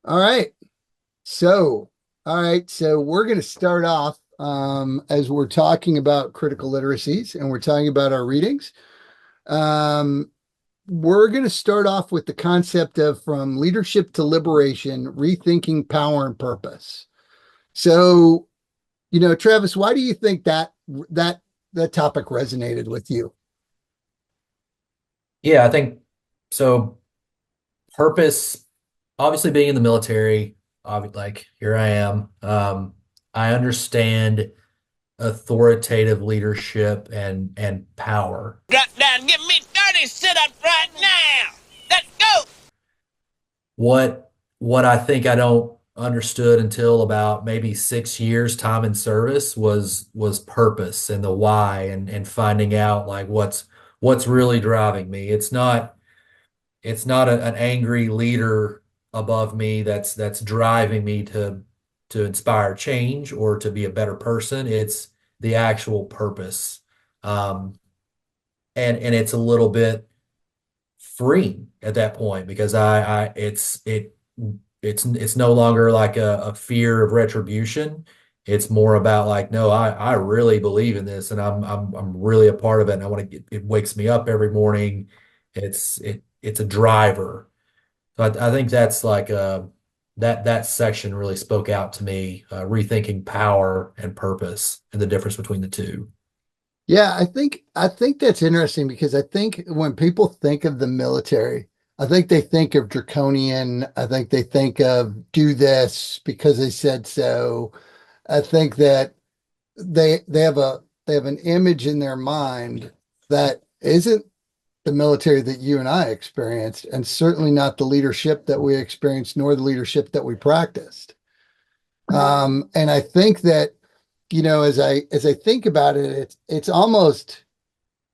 All right. So, all right. So we're going to start off as we're talking about critical literacies and we're talking about our readings. Um, we're going to start off with the concept of from leadership to liberation, rethinking power and purpose. So, Travis, why do you think that that topic resonated with you? Yeah, I think so. Purpose, obviously being in the military, like here I am. I understand authoritative leadership and power. Drop down, give me 30 sit-ups right now. Let's go. What I think I don't understood until about maybe 6 years time in service was purpose and the why and finding out like what's really driving me. It's not an angry leader above me that's driving me to inspire change or to be a better person. It's the actual purpose. Um, and it's a little bit freeing at that point because it's no longer like a fear of retribution. It's more about like, no, I really believe in this and I'm really a part of it. And I want to it wakes me up every morning. It's a driver. So I think that's like that section really spoke out to me, rethinking power and purpose and the difference between the two. Yeah, I think that's interesting because I think when people think of the military, I think they think of draconian. I think they think of do this because they said so. I think that they have an image in their mind that isn't the military that you and I experienced, and certainly not the leadership that we experienced, nor the leadership that we practiced. And I think that, as I think about it, it's almost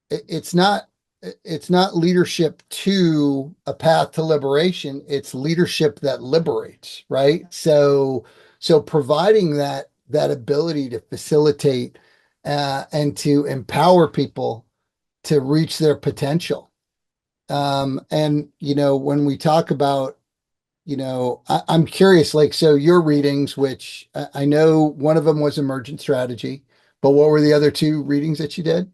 it's not it's not leadership to a path to liberation, it's leadership that liberates, right? So providing that ability to facilitate and to empower people to reach their potential. And when we talk about, I'm curious, like, so your readings, which I know one of them was emergent strategy, but what were the other two readings that you did?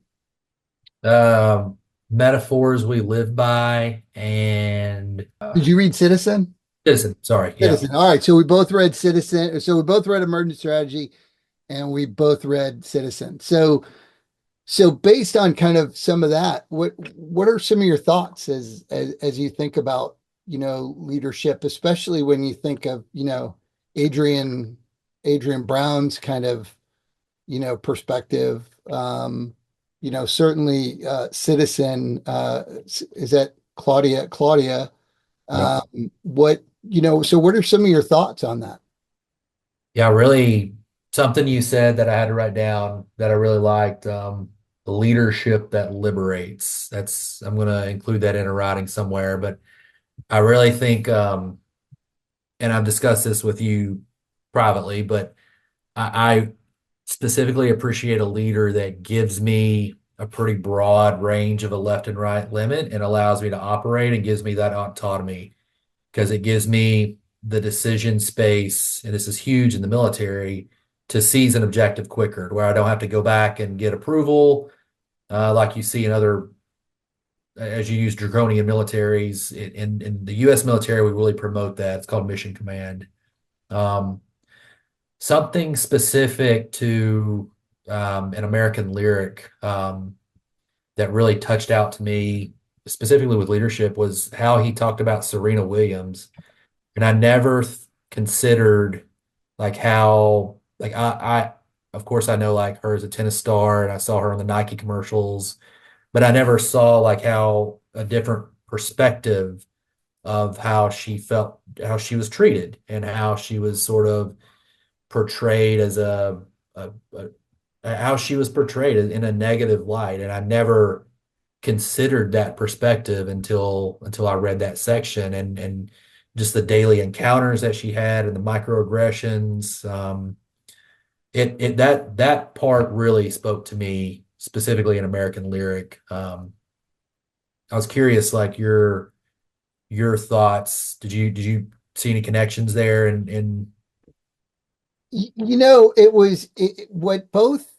Um, Metaphors we live by and Did you read Citizen? citizen. Sorry, yeah. Citizen. All right. So we both read Citizen. So we both read Emergent Strategy and we both read Citizen. So based on kind of some of that, what are some of your thoughts as you think about, leadership, especially when you think of, Adrian Adrian Brown's kind of, perspective. Certainly Citizen, is that Claudia? Yep. So what are some of your thoughts on that? Yeah, really something you said that I had to write down that I really liked. Leadership that liberates. I'm gonna include that in a writing somewhere, but I really think and I've discussed this with you privately, but I specifically appreciate a leader that gives me a pretty broad range of a left and right limit and allows me to operate and gives me that autonomy because it gives me the decision space, and this is huge in the military, to seize an objective quicker, where I don't have to go back and get approval, like you see in other, as you use draconian militaries. In the U.S. military, we really promote that. It's called mission command. Um, Something specific to an American lyric that really touched out to me, specifically with leadership, was how he talked about Serena Williams. And I never considered like how like I of course I know like her as a tennis star and I saw her on the Nike commercials, but I never saw like how a different perspective of how she felt, how she was treated, and how she was sort of portrayed as a how she was portrayed in a negative light. And I never considered that perspective until I read that section and just the daily encounters that she had and the microaggressions. It that part really spoke to me specifically in American Lyric. I was curious, like your thoughts. Did you see any connections there? And what both,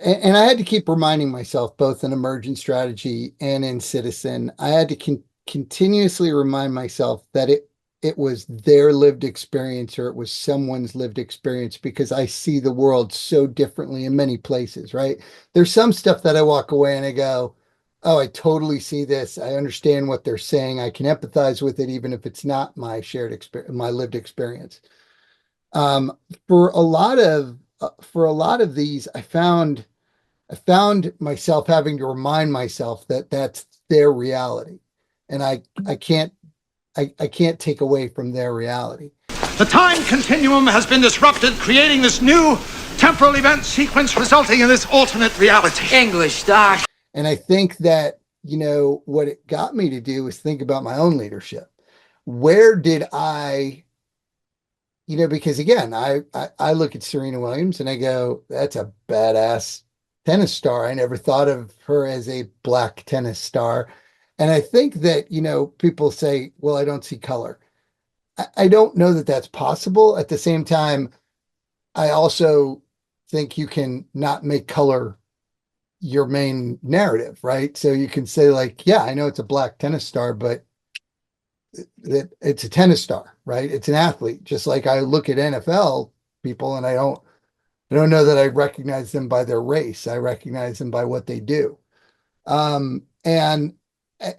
and I had to keep reminding myself, both in emergent strategy and in citizen, I had to continuously remind myself that it was their lived experience, or it was someone's lived experience, because I see the world so differently in many places, right? There's some stuff that I walk away and I go, oh, I totally see this. I understand what they're saying. I can empathize with it, even if it's not my shared experience, my lived experience. Um, for a lot of these, I found myself having to remind myself that that's their reality, and I can't take away from their reality. The time continuum has been disrupted, creating this new temporal event sequence resulting in this alternate reality. English, Doc. And I think that, what it got me to do is think about my own leadership. Where did I, because again, I look at Serena Williams and I go, that's a badass tennis star. I never thought of her as a black tennis star. And I think that, people say, well, I don't see color. I don't know that that's possible. At the same time, I also think you can not make color your main narrative, right? So you can say, like, yeah, I know it's a black tennis star, but it's a tennis star, right? It's an athlete. Just like I look at NFL people and I don't know that I recognize them by their race. I recognize them by what they do. Um, and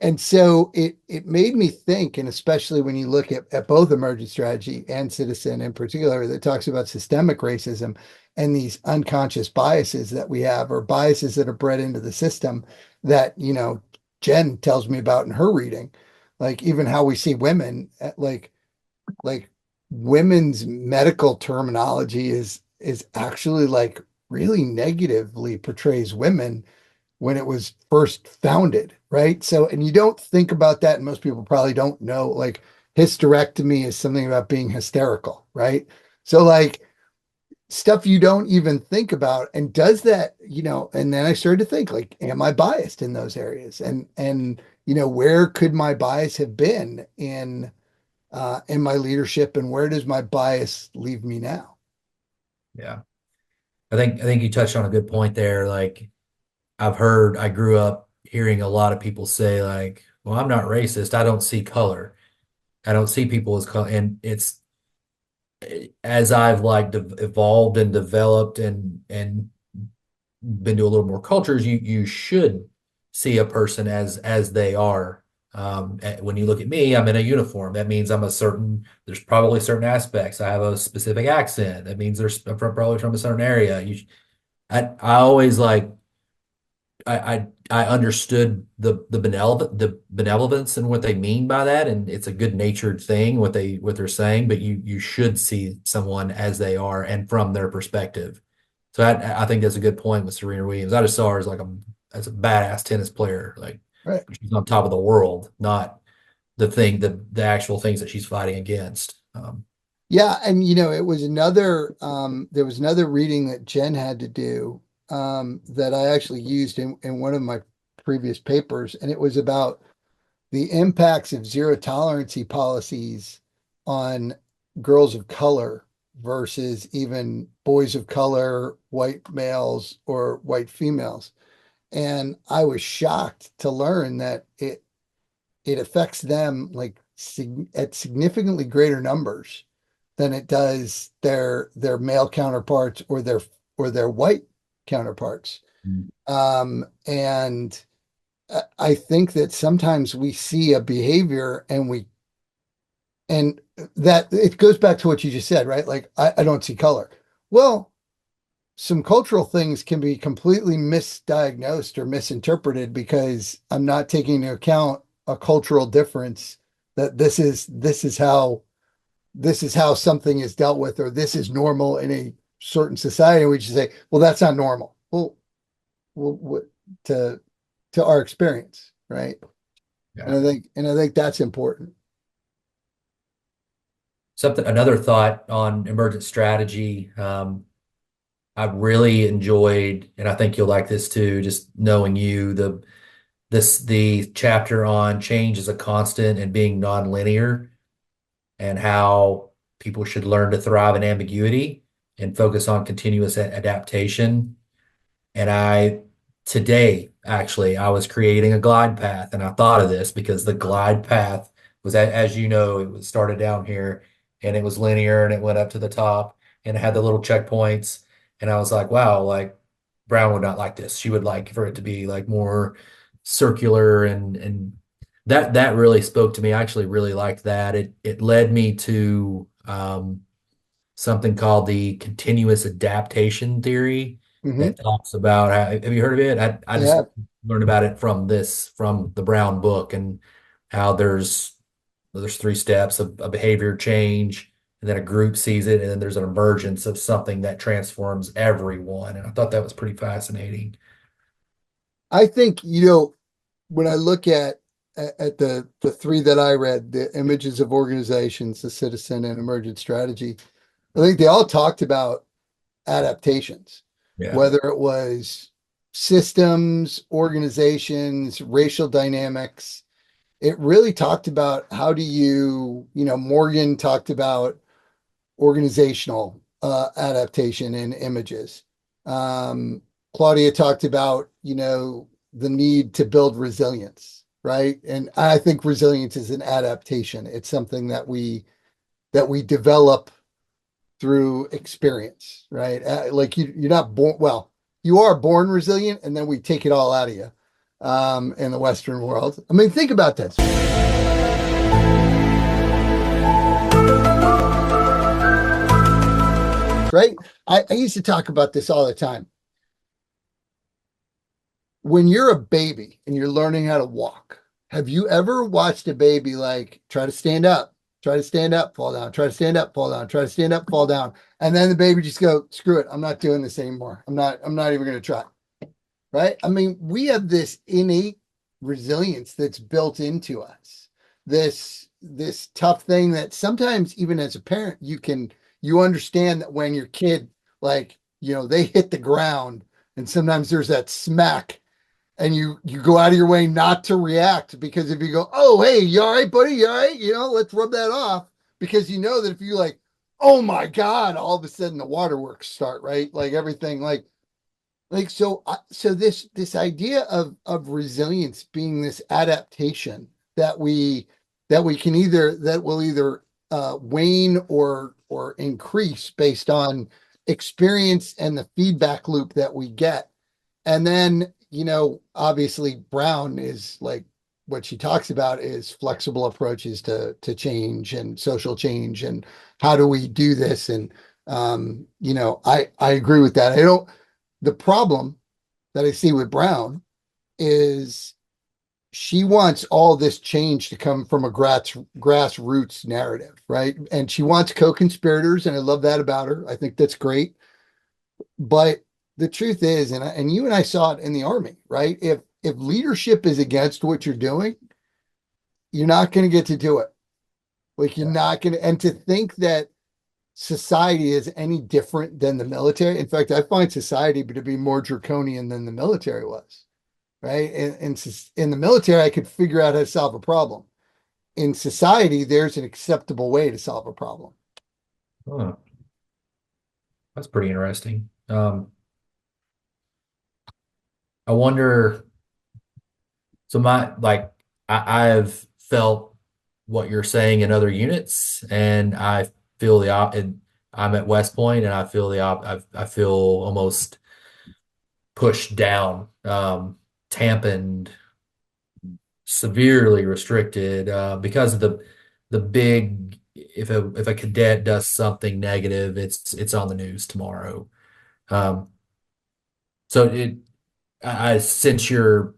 and so it made me think, and especially when you look at both emergent strategy and citizen in particular, that talks about systemic racism and these unconscious biases that we have, or biases that are bred into the system that, Jen tells me about in her reading, like even how we see women, like women's medical terminology is actually like really negatively portrays women when it was first founded, right? So, and you don't think about that, and most people probably don't know, like hysterectomy is something about being hysterical, right? So, like stuff you don't even think about, and does that, and then I started to think, like, am I biased in those areas? And where could my bias have been in my leadership, and where does my bias leave me now? yeah, I think you touched on a good point there. Like I grew up hearing a lot of people say like, well, I'm not racist. I don't see color. I don't see people as color. And it's as I've like evolved and developed and been to a little more cultures, you should see a person as they are. When you look at me, I'm in a uniform. That means there's probably certain aspects. I have a specific accent. That means I'm probably from a certain area. I always like I understood the benevolence and what they mean by that, and it's a good natured thing what they're saying. But you should see someone as they are and from their perspective. So I think that's a good point with Serena Williams. I just saw her as a badass tennis player, like Right. she's on top of the world, not the actual things that she's fighting against. Yeah, and it was there was another reading that Jen had to do, that I actually used in one of my previous papers, and it was about the impacts of zero tolerancy policies on girls of color versus even boys of color, white males, or white females. And I was shocked to learn that it affects them like at significantly greater numbers than it does their male counterparts, or their white counterparts. Mm. And I think that sometimes we see a behavior and that it goes back to what you just said, right? Like I don't see color. Well, some cultural things can be completely misdiagnosed or misinterpreted because I'm not taking into account a cultural difference, that this is how something is dealt with, or this is normal in a certain society. We just say, well, that's not normal. Well, to our experience, right? Yeah. And I think that's important. Another thought on emergent strategy. I really enjoyed, and I think you'll like this too, just knowing you, the chapter on change as a constant and being nonlinear. and how people should learn to thrive in ambiguity and focus on continuous adaptation. And today, actually, I was creating a glide path, and I thought of this because the glide path was, as you know, it was started down here and it was linear and it went up to the top and it had the little checkpoints. And I was like, wow, like Brown would not like this. She would like for it to be like more circular and that really spoke to me. I actually really liked that. It led me to something called the continuous adaptation theory Hmm. that talks about have you heard of it? I just Yeah. learned about it from the Brown book and how there's three steps of a behavior change, and then a group sees it, and then there's an emergence of something that transforms everyone. And I thought that was pretty fascinating. I think, when I look at the three that I read, the images of organizations, the citizen and emergent strategy, I think they all talked about adaptations, Yeah. whether it was systems, organizations, racial dynamics. It really talked about how do Morgan talked about organizational adaptation in images. Um, Claudia talked about, the need to build resilience, right? And I think resilience is an adaptation. It's something that we develop through experience, right? Like you're not born, well, you are born resilient, and then we take it all out of you in the Western world. I mean, think about this. Right? I used to talk about this all the time. When you're a baby and you're learning how to walk, have you ever watched a baby like try to stand up, fall down, try to stand up, fall down, try to stand up, fall down, and then the baby just go, screw it, I'm not doing this anymore. I'm not even going to try. Right? I mean, we have this innate resilience that's built into us. This tough thing that sometimes even as a parent you understand that when your kid like, they hit the ground and sometimes there's that smack and you go out of your way not to react because if you go, "Oh, hey, you all right, buddy? You all right? Let's rub that off." Because you know that if you like, "Oh my God," all of a sudden the waterworks start, right? Like everything so this idea of resilience being this adaptation that will either wane or increase based on experience and the feedback loop that we get. And then, obviously Brown is like what she talks about is flexible approaches to change and social change and how do we do this? And I agree with that. I don't The problem that I see with Brown is she wants all this change to come from a grassroots narrative, right? And she wants co-conspirators, and I love that about her. I think that's great. But the truth is, and you and I saw it in the army, right? If leadership is against what you're doing, you're not going to get to do it. Like you're not going to, and to think that society is any different than the military. In fact, I find society to be more draconian than the military was, right? In the military, I could figure out how to solve a problem. In society, there's an acceptable way to solve a problem. Huh. That's pretty interesting. I wonder, so I've felt what you're saying in other units, and I feel and I'm at West Point, and I feel I feel almost pushed down, tamponed, severely restricted because of the big. If a cadet does something negative, it's on the news tomorrow. Um, so I sense your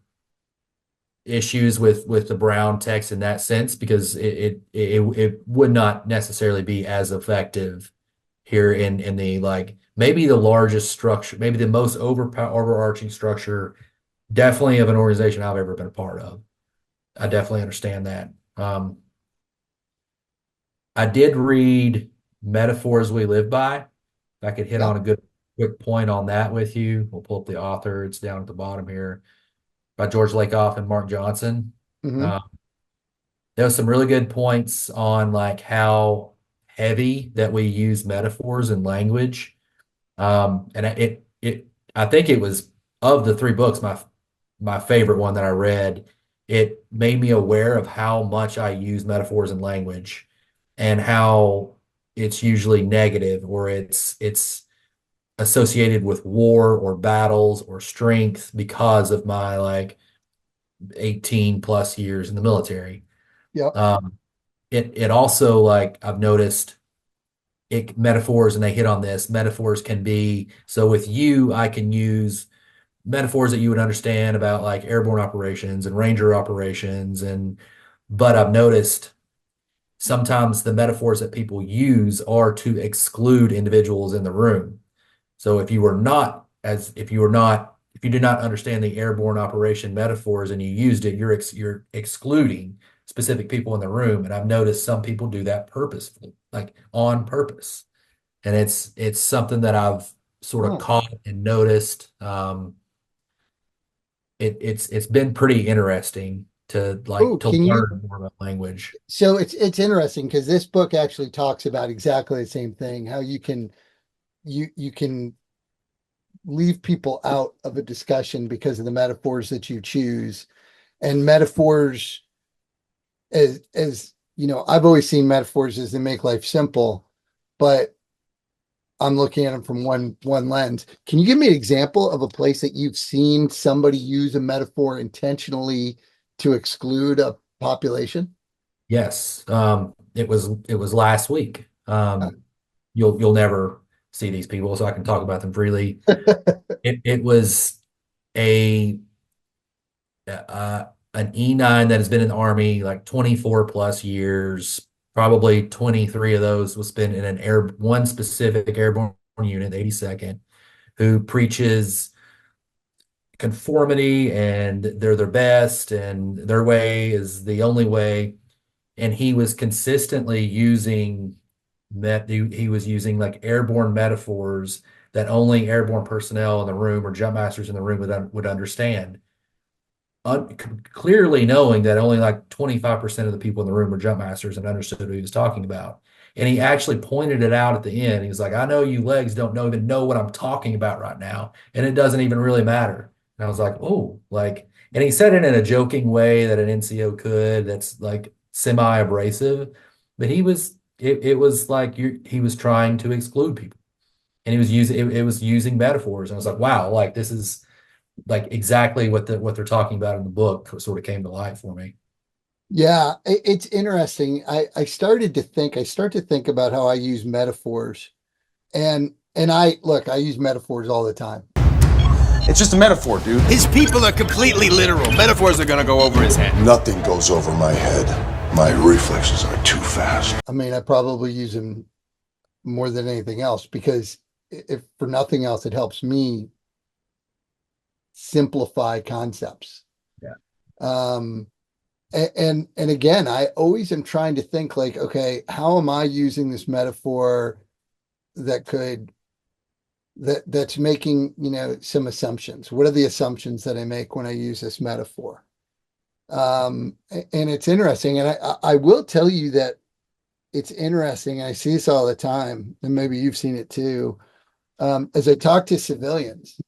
issues with the Brown text in that sense because it would not necessarily be as effective here in the like maybe the largest structure, maybe the most overarching structure, definitely of an organization I've ever been a part of. I definitely understand that. I did read Metaphors We Live By. If I could hit Yeah. on a good quick point on that with you. We'll pull up the author. It's down at the bottom here by George Lakoff and Mark Johnson. Hmm. Uh, there was some really good points on like how heavy that we use metaphors and language. And I think it was of the three books, my favorite one that I read. It made me aware of how much I use metaphors and language, and how it's usually negative, or it's associated with war or battles or strength because of my like 18 plus years in the military. Yep. Um, it also, like, I've noticed metaphors, and they hit on this. Metaphors can be, so with you, I can use metaphors that you would understand about like airborne operations and ranger operations, but I've noticed sometimes the metaphors that people use are to exclude individuals in the room. So if you did not understand the airborne operation metaphors and you used it, you're excluding specific people in the room. And I've noticed some people do that purposefully, like on purpose. And it's something that I've sort of Huh. caught and noticed. It's been pretty interesting to Oh, like to can you? learn more about language. So it's interesting because this book actually talks about exactly the same thing, how you can leave people out of a discussion because of the metaphors that you choose. And metaphors, as you know, I've always seen metaphors as they make life simple, but I'm looking at them from one lens. Can you give me an example of a place that you've seen somebody use a metaphor intentionally to exclude a population? Yes, it was last week. Uh, You'll never see these people, so I can talk about them freely. It was a an E9 that has been in the Army like 24 plus years. Probably 23 of those was spent in one specific airborne unit, 82nd, who preaches conformity and they're their best and their way is the only way. And he was consistently using he was using like airborne metaphors that only airborne personnel in the room or jump masters in the room would understand, clearly knowing that only like 25% of the people in the room were jump masters and understood what he was talking about. And he actually pointed it out at the end. He was like, I know you legs don't even know what I'm talking about right now, and it doesn't even really matter. And I was like, oh, like, and he said it in a joking way that an NCO could, that's like semi-abrasive, but it was like he was trying to exclude people. And he was using it was using metaphors. And I was like, wow, like this is like exactly what they're talking about in the book sort of came to light for me. Yeah, it's interesting. I start to think about how I use metaphors, and I use metaphors all the time. It's just a metaphor, dude. His people are completely literal. Metaphors are gonna go over his head. Nothing goes over my head. My reflexes are too fast. I mean, I probably use them more than anything else because if for nothing else, it helps me simplify concepts. Yeah. Um, and again, I always am trying to think like, okay, how am I using this metaphor that could that's making, some assumptions? What are the assumptions that I make when I use this metaphor? And it's interesting, and I will tell you that it's interesting. I see this all the time, and maybe you've seen it too. As I talk to civilians,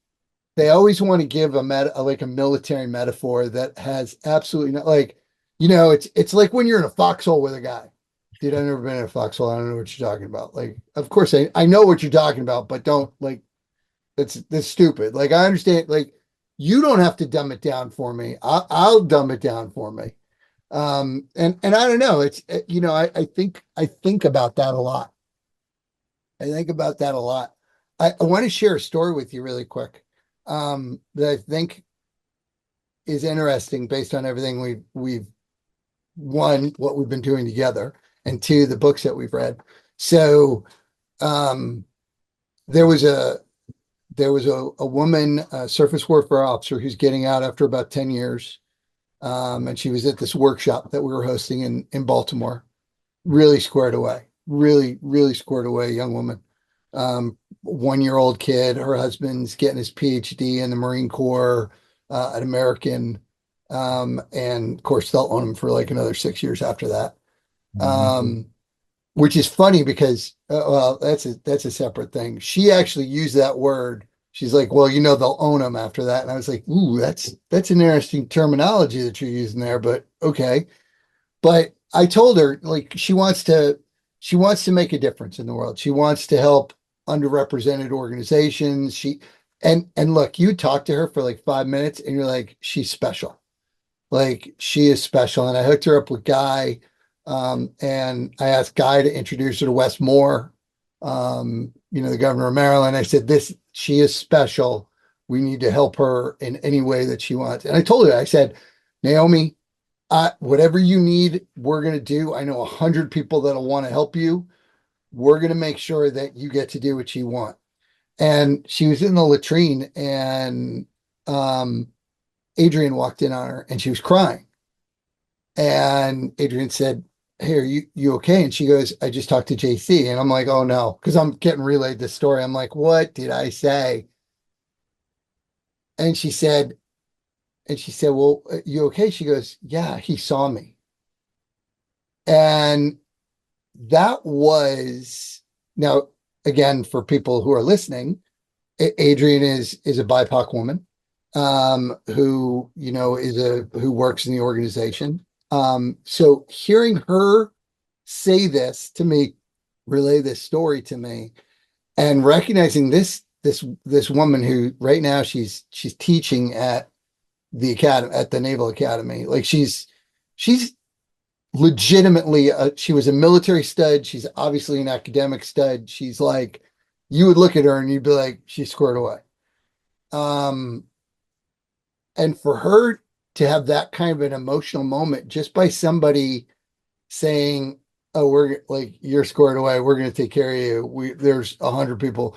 they always want to give like a military metaphor that has absolutely not like, it's like when you're in a foxhole with a guy. Dude, I've never been in a foxhole. I don't know what you're talking about. Like, of course I know what you're talking about, but don't like that's stupid. Like I understand, like you don't have to dumb it down for me. I'll dumb it down for me. And I don't know. I think about that a lot. I think about that a lot. I want to share a story with you really quick. That I think is interesting based on everything we've one, what we've been doing together, and two, the books that we've read. So um, there was a woman, a surface warfare officer who's getting out after about 10 years. And she was at this workshop that we were hosting in Baltimore, really squared away, really squared away, young woman. 1-year-old kid, her husband's getting his PhD in the Marine Corps, an American. And of course they'll own them for like another 6 years after that. Mhm. Um, which is funny because well, that's a separate thing. She actually used that word. She's like, well, they'll own them after that. And I was like, ooh, that's an interesting terminology that you're using there, but okay. But I told her like she wants to make a difference in the world. She wants to help underrepresented organizations. And look, you talk to her for like 5 minutes and you're like, she's special. Like she is special. And I hooked her up with Guy. And I asked Guy to introduce her to Wes Moore, the governor of Maryland. I said, she is special. We need to help her in any way that she wants. And I told her, I said, Naomi, whatever you need, we're going to do. I know 100 people that'll want to help you. We're going to make sure that you get to do what you want. And she was in the latrine and Adrian walked in on her and she was crying. And Adrian said, hey, are you okay? And she goes, I just talked to JC. And I'm like, oh no, because I'm getting relayed this story. I'm like, what did I say? And she said, well, you okay? She goes, yeah, he saw me. And that was now, again, for people who are listening, Adrian is a BIPOC woman, who works in the organization. So hearing her say this to me, relay this story to me, and recognizing this woman who right now she's teaching at the academy, at the Naval Academy. Like she's legitimately she was a military stud. She's obviously an academic stud. She's like, you would look at her and you'd be like, she's squared away. Um, and for her to have that kind of an emotional moment just by somebody saying, oh, we're like, you're squared away, we're going to take care of you, there's 100 people,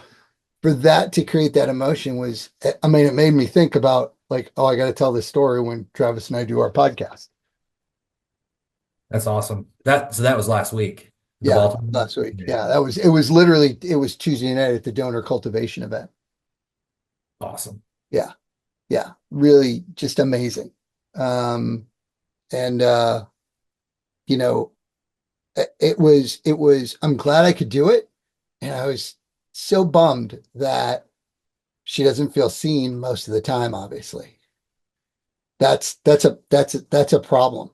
for that to create that emotion was, I mean, it made me think about like, oh, I got to tell this story when Travis and I do our podcast. That's awesome. So that was last week. The Yeah, Baltimore. last week. Yeah, it was Tuesday night at the donor cultivation event. Awesome. Yeah, yeah, really just amazing. Um, and you know, I'm glad I could do it. And I was so bummed that she doesn't feel seen most of the time, obviously. That's a problem.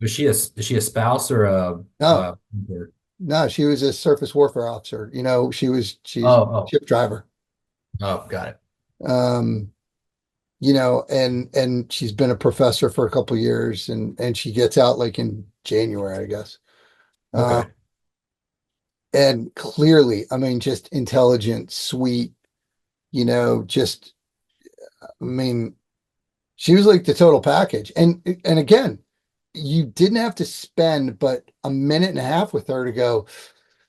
Is she a spouse or No, uh or- no, she was a surface warfare officer. She's oh, ship driver. got it. Um, and she's been a professor for a couple years and she gets out like in January, I guess. Uh, Okay. and clearly, I mean, just intelligent, sweet, just, I mean, she was like the total package. And again, you didn't have to spend but a minute and a half with her to go,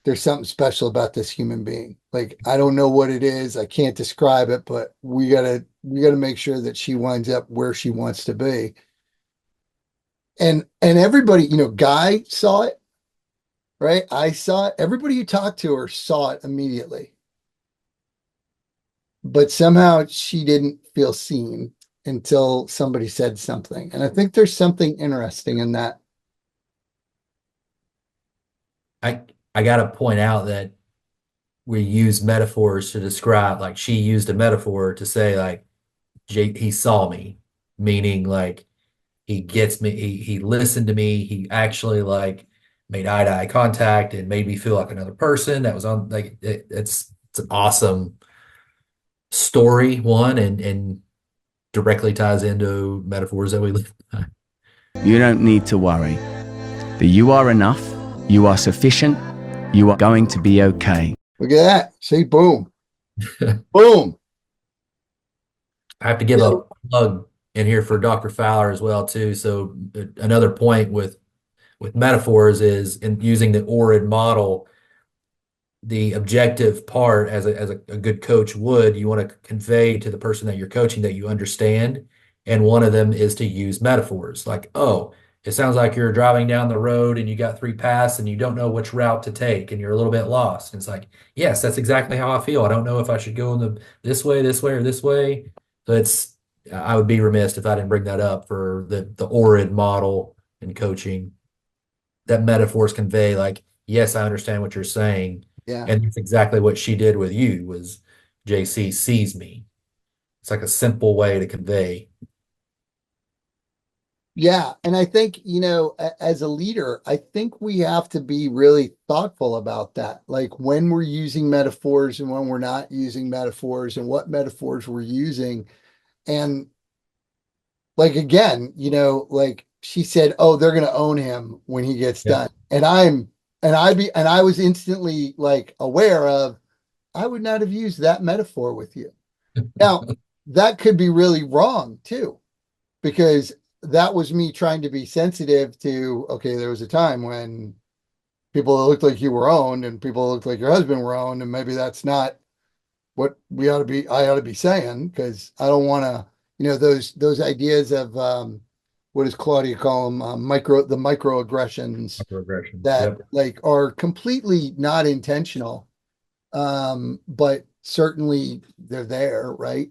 there's something special about this human being. Like, I don't know what it is. I can't describe it, but we gotta make sure that she winds up where she wants to be. And everybody, Guy saw it, right? I saw it. Everybody who talked to her saw it immediately. But somehow she didn't feel seen until somebody said something. And I think there's something interesting in that. I got to point out that we use metaphors to describe, like she used a metaphor to say like he saw me, meaning like he gets me, he listened to me, he actually like made eye to eye contact and made me feel like another person that was on like it's an awesome story, one, and directly ties into metaphors that we live by. You don't need to worry. That you are enough, you are sufficient, you are going to be okay. Look at that. See, boom. Boom. I have to give a plug in here for Dr. Fowler as well too. So another point with metaphors is in using the ORID model, the objective part as a good coach would, you want to convey to the person that you're coaching that you understand. And one of them is to use metaphors like, oh, it sounds like you're driving down the road and you got three paths and you don't know which route to take and you're a little bit lost. And it's like, yes, that's exactly how I feel. I don't know if I should go in this way, or this way. So I would be remiss if I didn't bring that up for the ORID model in coaching. That metaphors convey like, yes, I understand what you're saying. Yeah. And that's exactly what she did with you was JC sees me. It's like a simple way to convey. Yeah. And I think, as a leader, I think we have to be really thoughtful about that. Like when we're using metaphors and when we're not using metaphors and what metaphors we're using. And like again, like she said, oh, they're gonna own him when he gets Yeah. done. And I was instantly like aware of I would not have used that metaphor with you. Now, that could be really wrong too, because that was me trying to be sensitive to, okay, there was a time when people that looked like you were owned and people that looked like your husband were owned, and maybe that's not what I ought to be saying, because I don't want to, those ideas of what does Claudia call them? The microaggressions Microaggressions. that Yep. like are completely not intentional, but certainly they're there, right?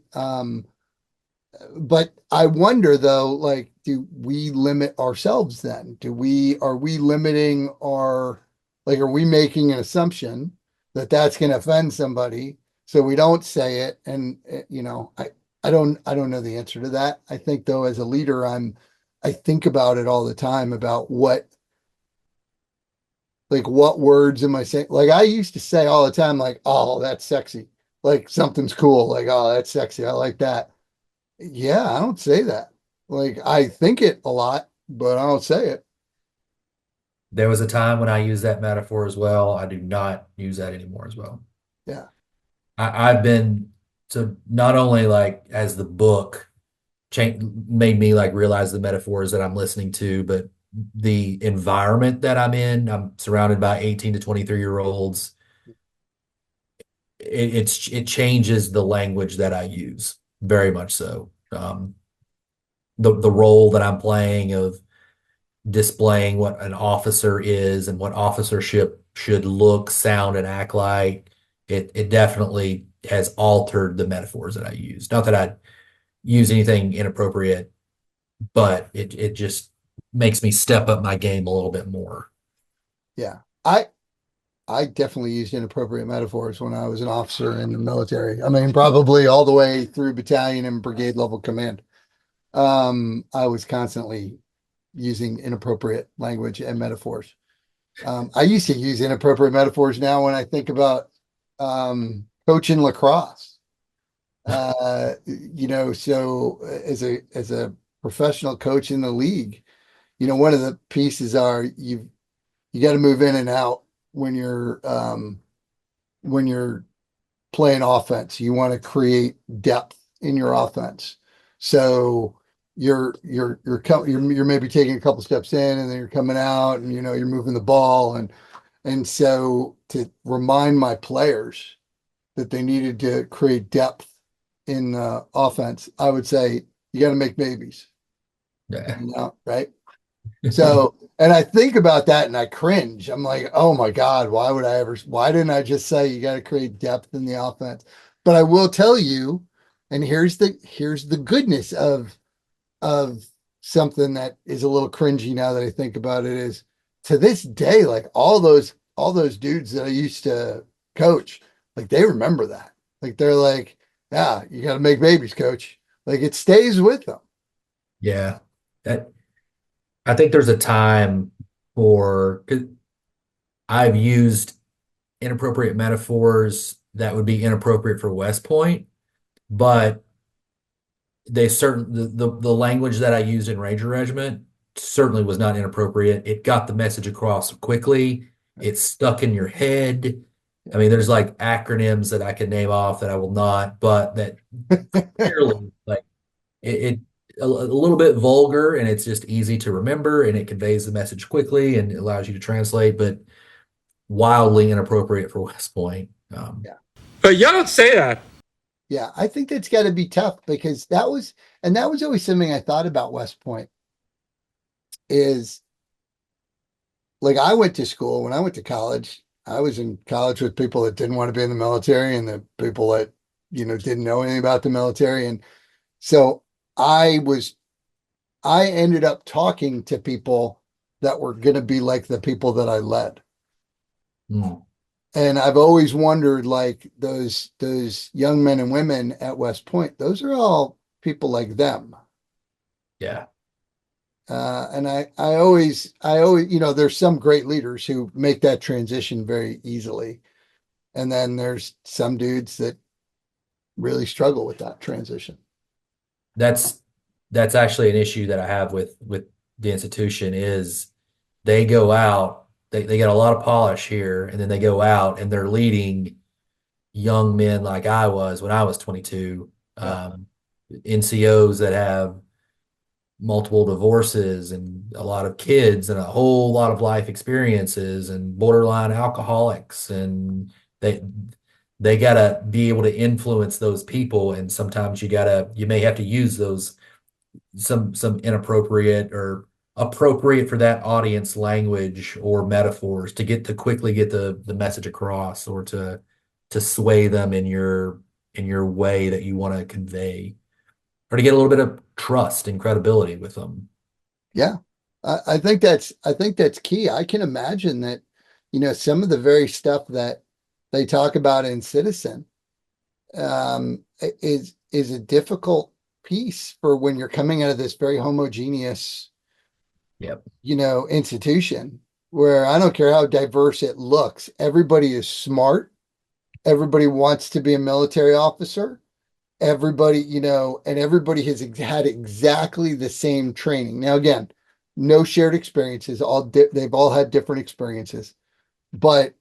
But I wonder though, like, do we limit ourselves then? Are we limiting are we making an assumption that that's going to offend somebody? So we don't say it. And, I don't know the answer to that. I think though, as a leader, I think about it all the time about what words am I saying? Like I used to say all the time, like, oh, that's sexy. Like something's cool. Like, oh, that's sexy. I like that. Yeah, I don't say that. Like I think it a lot, but I don't say it. There was a time when I used that metaphor as well. I do not use that anymore as well. Yeah. I've been so not only like as the book made me like realize the metaphors that I'm listening to, but the environment that I'm in. I'm surrounded by 18 to 23-year olds. It changes the language that I use very much so. The role that I'm playing of displaying what an officer is and what officership should look, sound, and act like. It definitely has altered the metaphors that I use. Not that I use anything inappropriate, but it just makes me step up my game a little bit more. Yeah. I definitely used inappropriate metaphors when I was an officer in the military. I mean, probably all the way through battalion and brigade level command. I was constantly using inappropriate language and metaphors. I used to use inappropriate metaphors now when I think about coaching lacrosse. So as a professional coach in the league, one of the pieces are you got to move in and out when you're playing offense. You want to create depth in your offense. So you're maybe taking a couple steps in and then you're coming out and you're moving the ball and so to remind my players that they needed to create depth in offense, I would say you got to make babies, Yeah. right? So, and I think about that and I cringe. I'm like, oh my God, why didn't I just say you got to create depth in the offense? But I will tell you, and here's the goodness of something that is a little cringy now that I think about it is to this day, like all those dudes that I used to coach, like they remember that. Like they're like, yeah, you got to make babies, coach. Like it stays with them. Yeah. That I think there's a time for 'cause I've used inappropriate metaphors that would be inappropriate for West Point, but the language that I used in Ranger Regiment certainly was not inappropriate. It got the message across quickly. It stuck in your head. I mean, there's like acronyms that I could name off that I will not, but that clearly like it a little bit vulgar and it's just easy to remember and it conveys the message quickly and it allows you to translate, but wildly inappropriate for West Point. Yeah. But you don't say that. Yeah, I think that's got to be tough because that was always something I thought about West Point is like I went to school when I went to college. I was in college with people that didn't want to be in the military and the people that, didn't know anything about the military. And so I was I ended up talking to people that were going to be like the people that I led. Mm, And I've always wondered, like those young men and women at West Point, those are all people like them. yeah. And I always, there's some great leaders who make that transition very easily. And then there's some dudes that really struggle with that transition. That's that's actually an issue that I have with the institution is they go out, they get a lot of polish here, and then they go out and they're leading young men like I was when I was 22, Yeah. NCOs that have multiple divorces and a lot of kids and a whole lot of life experiences and borderline alcoholics, and they gotta be able to influence those people, and sometimes you may have to use those some inappropriate or appropriate for that audience language or metaphors to quickly get the message across, or to sway them in your way that you want to convey, or to get a little bit of trust and credibility with them. Yeah. I think that's key. I can imagine that, some of the very stuff that they talk about in Citizen is a difficult piece for when you're coming out of this very homogeneous, Yep. institution where I don't care how diverse it looks, everybody is smart, everybody wants to be a military officer, everybody, and everybody has had exactly the same training. Now, again, no shared experiences, they've all had different experiences, but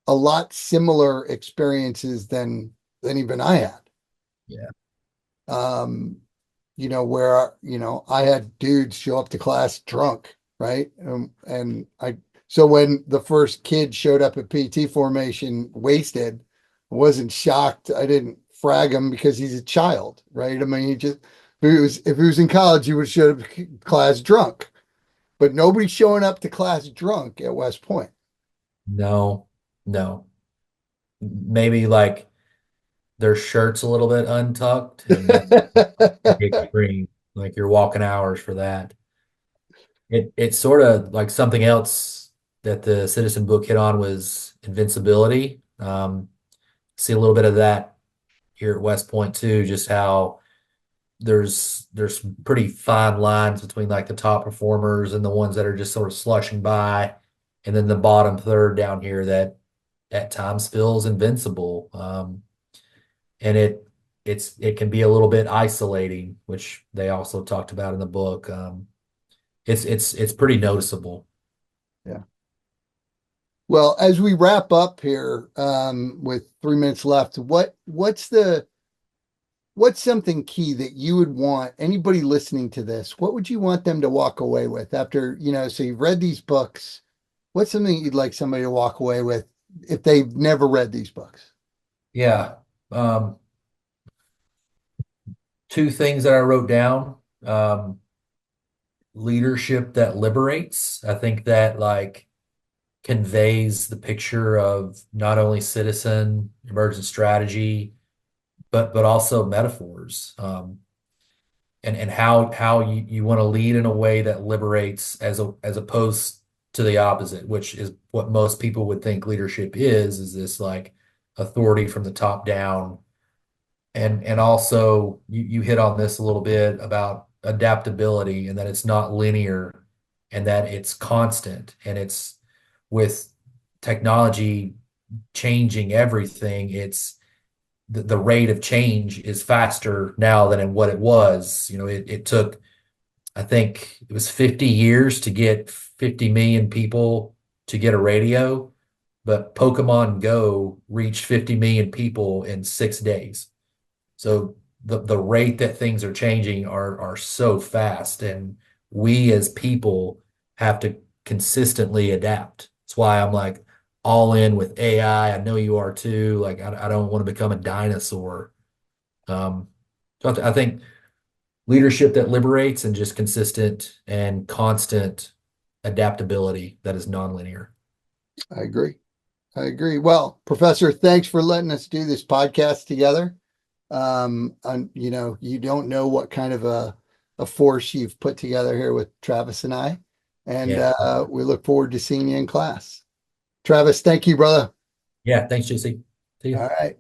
a lot similar experiences than even I had. Yeah. Um, where, I had dudes show up to class drunk, right? So when the first kid showed up at PT formation wasted, I wasn't shocked. I didn't frag him because he's a child, right? I mean, if he was in college, he would have showed up to class drunk, but nobody's showing up to class drunk at West Point. No, no. Maybe like their shirt's a little bit untucked, and that's pretty extreme. Like you're walking hours for that. It's sort of like something else that the Citizen book hit on was invincibility. See a little bit of that here at West Point too, just how there's pretty fine lines between like the top performers and the ones that are just sort of slushing by, and then the bottom third down here that at times feels invincible. And it can be a little bit isolating, which they also talked about in the book. It's pretty noticeable. Yeah. Well, as we wrap up here, with 3 minutes left, what's something key that you would want anybody listening to this? What would you want them to walk away with after, so you've read these books? What's something you'd like somebody to walk away with if they've never read these books? Yeah. Two things that I wrote down. Leadership that liberates. I think that like conveys the picture of not only citizen emergent strategy, but also metaphors. And how you want to lead in a way that liberates as opposed to the opposite, which is what most people would think leadership is this like authority from the top down. And also you hit on this a little bit about adaptability, and that it's not linear, and that it's constant, and it's with technology changing everything, it's the rate of change is faster now than in what it was. It took, I think it was 50 years to get 50 million people to get a radio, but Pokemon Go reached 50 million people in 6 days. So the rate that things are changing are so fast, and we as people have to consistently adapt. That's why I'm like all in with AI. I know you are too. Like I don't want to become a dinosaur. So I think leadership that liberates, and just consistent and constant adaptability that is nonlinear. I agree. I agree. Well, Professor, thanks for letting us do this podcast together. And you don't know what kind of a force you've put together here with Travis and I. And Yeah. we look forward to seeing you in class. Travis, thank you, brother. Yeah. Thanks, JC. See you. All right.